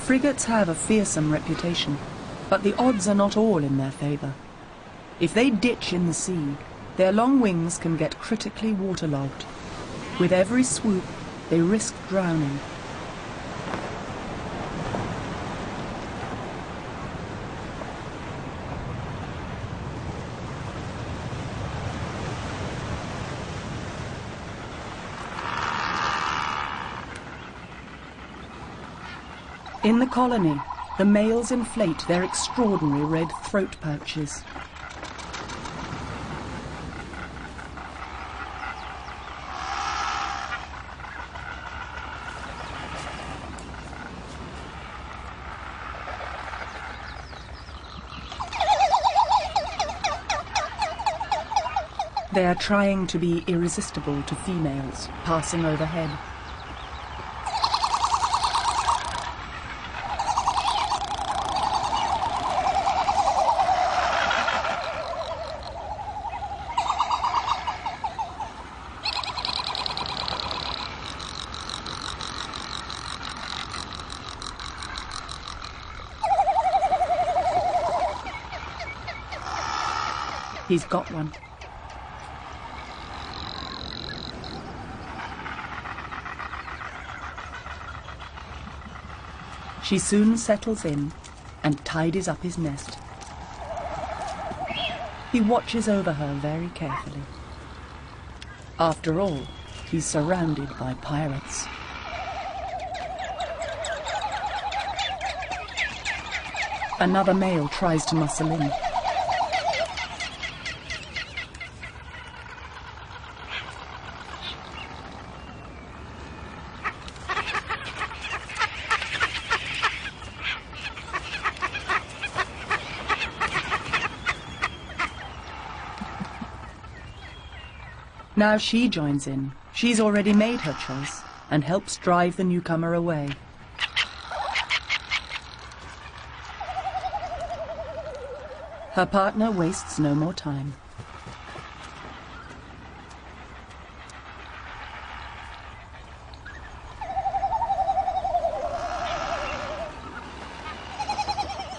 Frigates have a fearsome reputation, but the odds are not all in their favour. If they ditch in the sea, their long wings can get critically waterlogged. With every swoop, they risk drowning. In the colony, the males inflate their extraordinary red throat pouches. They are trying to be irresistible to females passing overhead. He's got one. She soon settles in and tidies up his nest. He watches over her very carefully. After all, he's surrounded by pirates. Another male tries to muscle in. Now she joins in. She's already made her choice and helps drive the newcomer away. Her partner wastes no more time.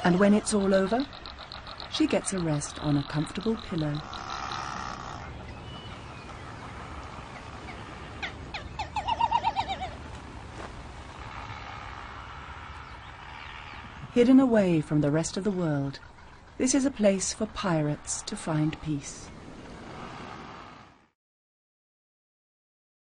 And when it's all over, she gets a rest on a comfortable pillow. Hidden away from the rest of the world, this is a place for pirates to find peace.